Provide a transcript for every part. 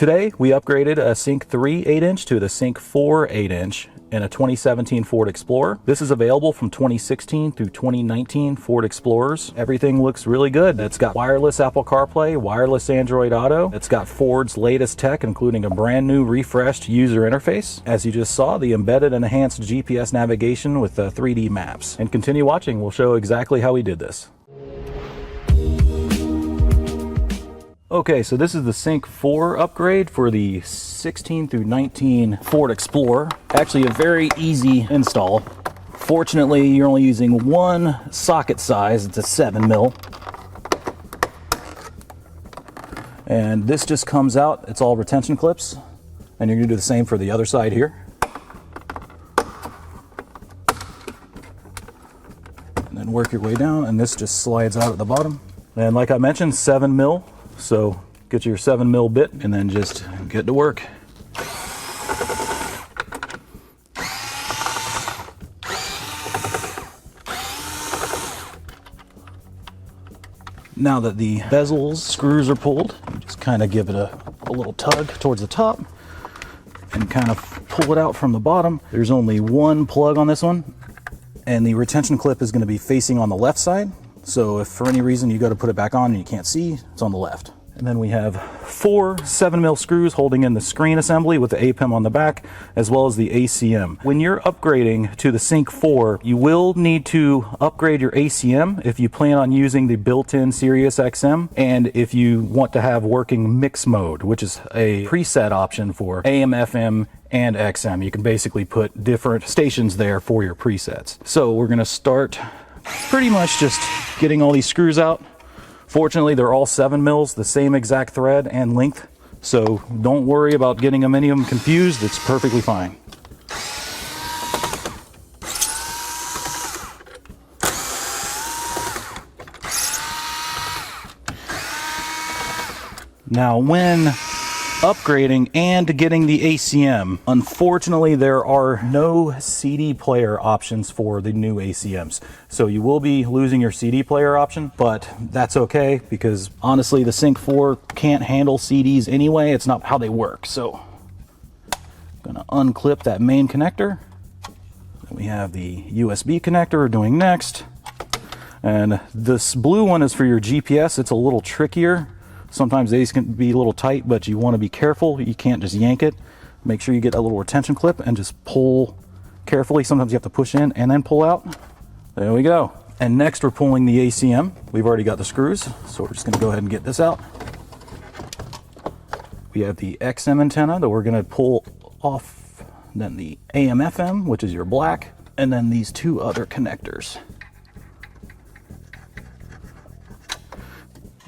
Today, we upgraded a Sync 3 8-inch to the Sync 4 8-inch in a 2017 Ford Explorer. This is available from 2016 through 2019 Ford Explorers. Everything looks really good. It's got wireless Apple CarPlay, wireless Android Auto. It's got Ford's latest tech, including a brand new refreshed user interface. As you just saw, the embedded and enhanced GPS navigation with 3D maps. And continue watching, we'll show exactly how we did this. Okay, so this is the Sync 4 upgrade for the 16 through 19 Ford Explorer. Actually a very easy install. Fortunately, you're only using one socket size. It's a 7mm. And this just comes out. It's all retention clips. And you're gonna do the same for the other side here. And then work your way down, and this just slides out at the bottom. And like I mentioned, 7mm. So get your 7mm bit and then just get to work. Now that the bezels, screws are pulled, you just kind of give it a little tug towards the top and kind of pull it out from the bottom. There's only one plug on this one, and the retention clip is going to be facing on the left side. So if for any reason you go to put it back on and you can't see, it's on the left. And then we have 4 7mm screws holding in the screen assembly with the APEM on the back, as well as the ACM. When you're upgrading to the Sync 4, you will need to upgrade your ACM if you plan on using the built-in SiriusXM, and if you want to have working mix mode, which is a preset option for AM, FM, and XM. You can basically put different stations there for your presets. So we're gonna start pretty much just getting all these screws out. Fortunately, they're all 7mm, the same exact thread and length, so don't worry about getting any of them confused. It's perfectly fine. Now, when upgrading and getting the ACM, unfortunately there are no CD player options for the new ACMs. So you will be losing your CD player option, but that's okay because honestly the Sync 4 can't handle CDs anyway. It's not how they work. So I'm gonna unclip that main connector. Then we have the USB connector we're doing next. And this blue one is for your GPS. It's a little trickier. Sometimes these can be a little tight, but you want to be careful. You can't just yank it. Make sure you get a little retention clip and just pull carefully. Sometimes you have to push in and then pull out. There we go. And next we're pulling the ACM. We've already got the screws, so we're just going to go ahead and get this out. We have the XM antenna that we're going to pull off, then the AM FM, which is your black, and then these 2 other connectors.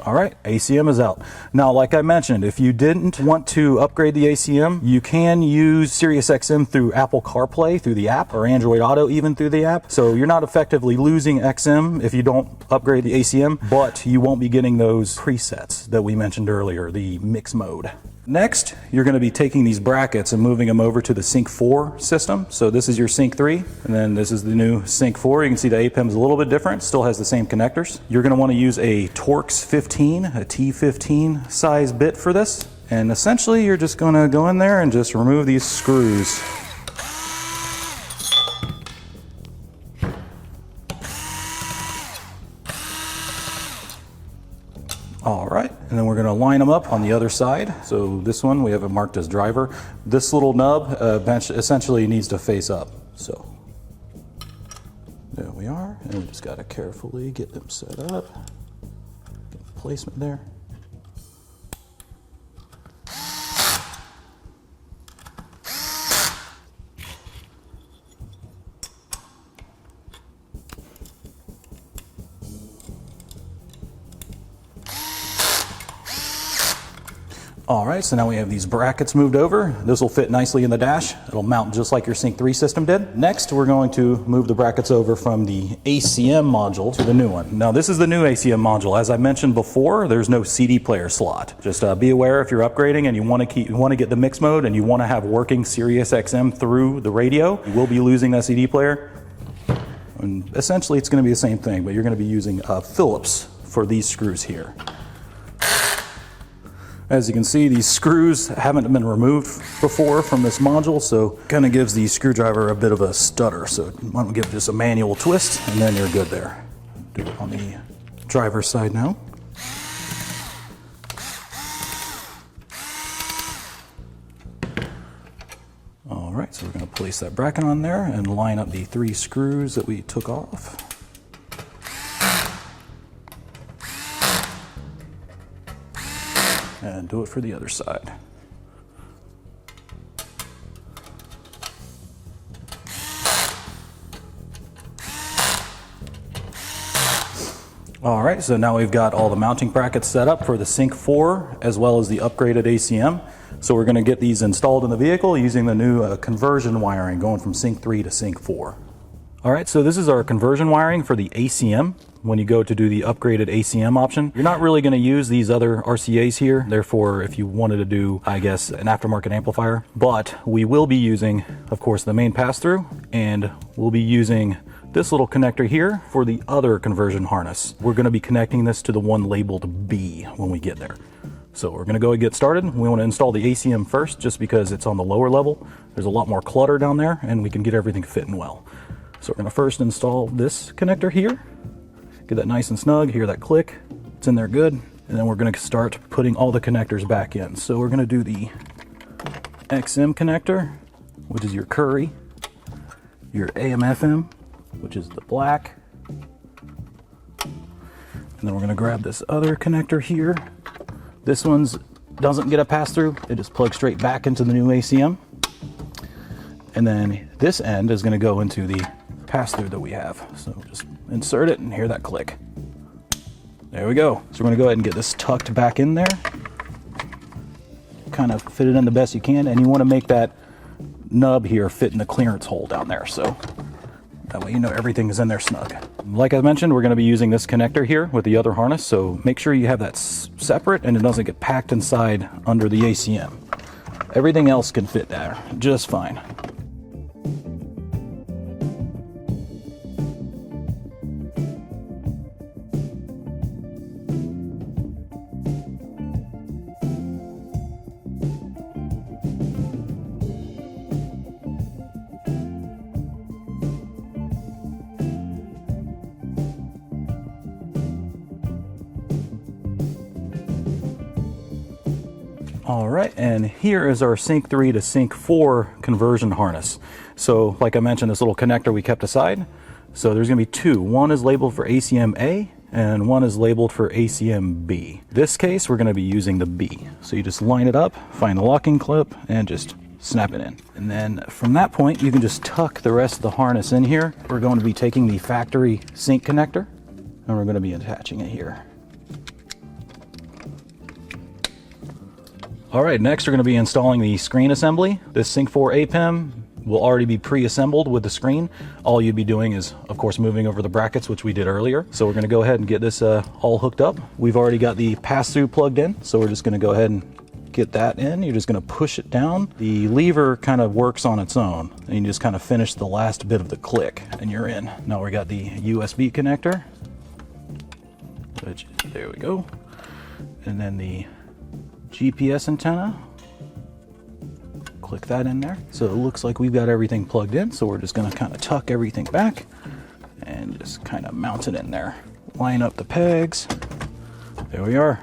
All right, ACM is out. Now, like I mentioned, if you didn't want to upgrade the ACM, you can use SiriusXM through Apple CarPlay through the app, or Android Auto even through the app. So you're not effectively losing XM if you don't upgrade the ACM, but you won't be getting those presets that we mentioned earlier, the mix mode. Next, you're going to be taking these brackets and moving them over to the Sync 4 system. So this is your Sync 3, and then this is the new Sync 4. You can see the APEM is a little bit different, still has the same connectors. You're going to want to use a Torx 15, a T15 size bit for this. And essentially, you're just going to go in there and just remove these screws. All right, and then we're going to line them up on the other side. So this one, we have it marked as driver. This little nub essentially needs to face up. So there we are, and we just got to carefully get them set up. Get placement there. All right, so now we have these brackets moved over. This will fit nicely in the dash. It'll mount just like your Sync 3 system did. Next, we're going to move the brackets over from the ACM module to the new one. Now, this is the new ACM module. As I mentioned before, there's no CD player slot. Just be aware if you're upgrading and you want to get the mix mode and you want to have working SiriusXM through the radio, you will be losing that CD player. And essentially, it's going to be the same thing, but you're going to be using Phillips for these screws here. As you can see, these screws haven't been removed before from this module, so kind of gives the screwdriver a bit of a stutter. So why don't we give it just a manual twist, and then you're good there. Do it on the driver's side now. All right, so we're going to place that bracket on there and line up the 3 screws that we took off. And do it for the other side. All right, so now we've got all the mounting brackets set up for the Sync 4 as well as the upgraded ACM. So we're going to get these installed in the vehicle using the new conversion wiring going from Sync 3 to Sync 4. All right, so this is our conversion wiring for the ACM. When you go to do the upgraded ACM option, you're not really going to use these other RCAs here. Therefore, if you wanted to do, I guess, an aftermarket amplifier, but we will be using, of course, the main pass-through, and we'll be using this little connector here for the other conversion harness. We're going to be connecting this to the one labeled B when we get there. So we're going to go and get started. We want to install the ACM first just because it's on the lower level. There's a lot more clutter down there and we can get everything fitting well. So we're going to first install this connector here. Get that nice and snug, hear that click, it's in there good. And then we're going to start putting all the connectors back in. So we're going to do the XM connector, which is your Curry, your AM/FM, which is the black. And then we're going to grab this other connector here. This one's doesn't get a pass-through, it just plugs straight back into the new ACM. And then this end is going to go into the pass-through that we have. So just insert it and hear that click. There we go. So we're going to go ahead and get this tucked back in there. Kind of fit it in the best you can, and you want to make that nub here fit in the clearance hole down there. So that way you know everything is in there snug. Like I mentioned, we're going to be using this connector here with the other harness, so make sure you have that separate and it doesn't get packed inside under the ACM. Everything else can fit there just fine. All right, and here is our Sync 3 to Sync 4 conversion harness. So like I mentioned, this little connector we kept aside. So there's gonna be 2. One is labeled for ACM A and one is labeled for ACM B. This case, we're gonna be using the B. So you just line it up, find the locking clip, and just snap it in. And then from that point, you can just tuck the rest of the harness in here. We're going to be taking the factory sync connector and we're gonna be attaching it here. All right, next we're going to be installing the screen assembly. This Sync 4 APEM will already be pre-assembled with the screen. All you'd be doing is, of course, moving over the brackets, which we did earlier. So we're going to go ahead and get this all hooked up. We've already got the pass-through plugged in, so we're just going to go ahead and get that in. You're just going to push it down. The lever kind of works on its own, and you just kind of finish the last bit of the click, and you're in. Now we got the USB connector, which, there we go. And then the GPS antenna, click that in there. So it looks like we've got everything plugged in, so we're just going to kind of tuck everything back and just kind of mount it in there. Line up the pegs. There we are.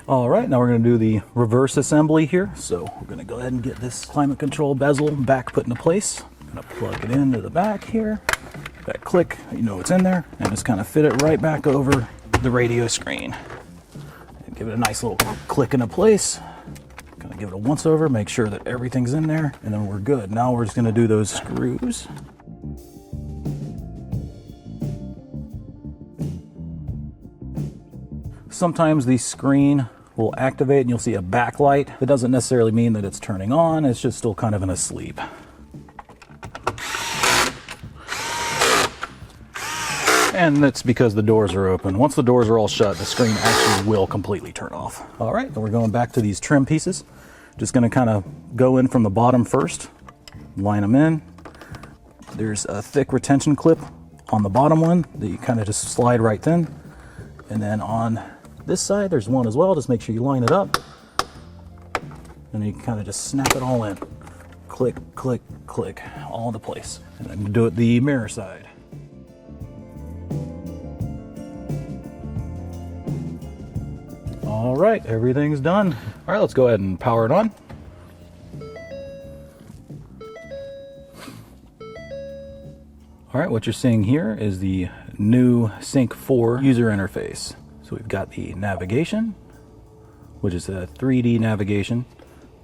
All right, now we're going to do the reverse assembly here. So we're going to go ahead and get this climate control bezel back put into place. I'm going to plug it into the back here. That click, you know it's in there, and just kind of fit it right back over the radio screen. And give it a nice little click into place. Going to give it a once over, make sure that everything's in there, and then we're good. Now we're just going to do those screws. Sometimes the screen will activate and you'll see a backlight. It doesn't necessarily mean that it's turning on, it's just still kind of in a sleep. And that's because the doors are open. Once the doors are all shut, the screen actually will completely turn off. All right, then we're going back to these trim pieces. Just gonna kind of go in from the bottom first, line them in. There's a thick retention clip on the bottom one that you kind of just slide right in. And then on this side, there's one as well. Just make sure you line it up. And you can kind of just snap it all in. Click, click, click, all into place. And then do it the mirror side. All right, everything's done. All right, let's go ahead and power it on. All right, what you're seeing here is the new Sync 4 user interface. So we've got the navigation, which is a 3D navigation.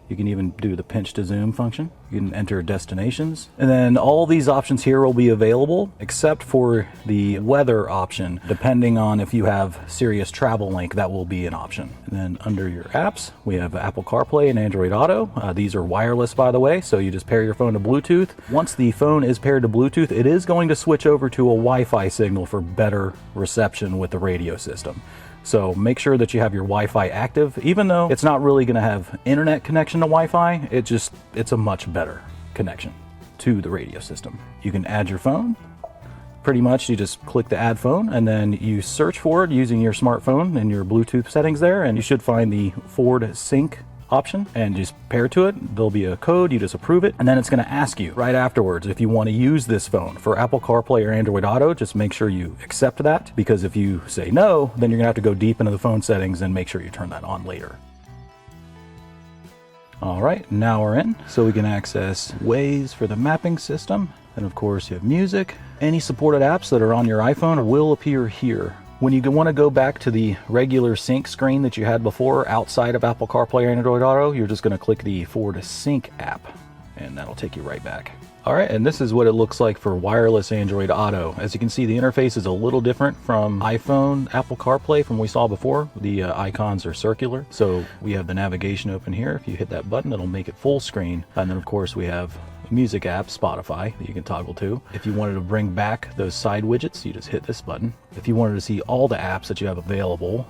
You can even do the pinch to zoom function. You can enter destinations. And then all these options here will be available except for the weather option. Depending on if you have Sirius Travel Link, that will be an option. And then under your apps, we have Apple CarPlay and Android Auto. These are wireless, by the way, so you just pair your phone to Bluetooth. Once the phone is paired to Bluetooth, it is going to switch over to a Wi-Fi signal for better reception with the radio system. So make sure that you have your Wi-Fi active. Even though it's not really going to have internet connection to Wi-Fi, it's a much better connection to the radio system. You can add your phone. Pretty much you just click the add phone and then you search for it using your smartphone and your Bluetooth settings there, and you should find the Ford Sync option and just pair to it. There'll be a code, you just approve it, and then it's going to ask you right afterwards if you want to use this phone for Apple CarPlay or Android Auto. Just make sure you accept that, because if you say no, then you're going to have to go deep into the phone settings and make sure you turn that on later. All right, now we're in, so we can access Waze for the mapping system, and of course you have music. Any supported apps that are on your iPhone will appear here. When you want to go back to the regular sync screen that you had before outside of Apple CarPlay or Android Auto, you're just going to click the Ford Sync app and that'll take you right back. All right, and this is what it looks like for wireless Android Auto. As you can see, the interface is a little different from iPhone Apple CarPlay from what we saw before. The icons are circular. So we have the navigation open here. If you hit that button, it'll make it full screen. And then of course we have music app, Spotify, that you can toggle to. If you wanted to bring back those side widgets, you just hit this button. If you wanted to see all the apps that you have available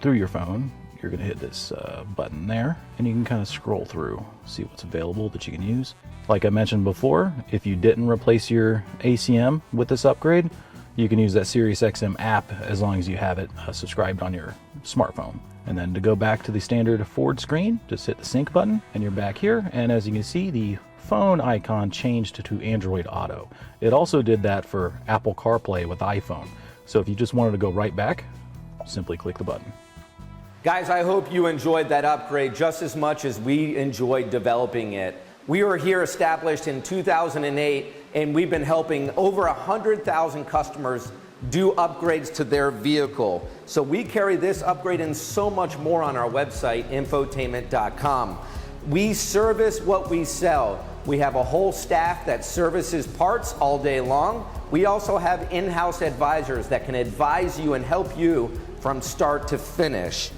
through your phone, you're going to hit this button there, and you can kind of scroll through, see what's available that you can use. Like I mentioned before, if you didn't replace your ACM with this upgrade, you can use that SiriusXM app as long as you have it subscribed on your smartphone. And then to go back to the standard Ford screen, just hit the sync button and you're back here. And as you can see, the phone icon changed to Android Auto. It also did that for Apple CarPlay with iPhone. So if you just wanted to go right back, simply click the button. Guys, I hope you enjoyed that upgrade just as much as we enjoyed developing it. We were here established in 2008, and we've been helping over 100,000 customers do upgrades to their vehicle. So we carry this upgrade and so much more on our website, Infotainment.com. We service what we sell. We have a whole staff that services parts all day long. We also have in-house advisors that can advise you and help you from start to finish.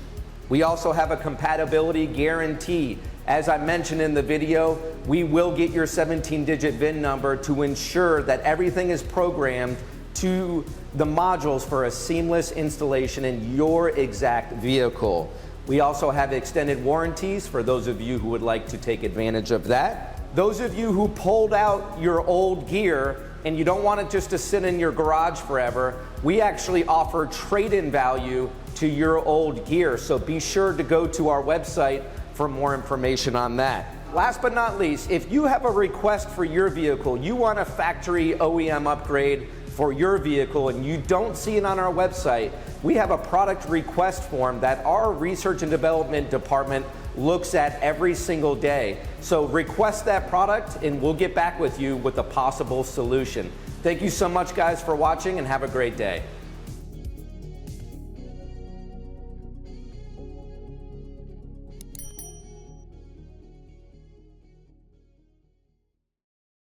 We also have a compatibility guarantee. As I mentioned in the video, we will get your 17-digit VIN number to ensure that everything is programmed to the modules for a seamless installation in your exact vehicle. We also have extended warranties for those of you who would like to take advantage of that. Those of you who pulled out your old gear and you don't want it just to sit in your garage forever, we actually offer trade-in value to your old gear. So be sure to go to our website for more information on that. Last but not least, if you have a request for your vehicle, you want a factory OEM upgrade for your vehicle and you don't see it on our website, we have a product request form that our research and development department looks at every single day. So request that product and we'll get back with you with a possible solution. Thank you so much, guys, for watching, and have a great day.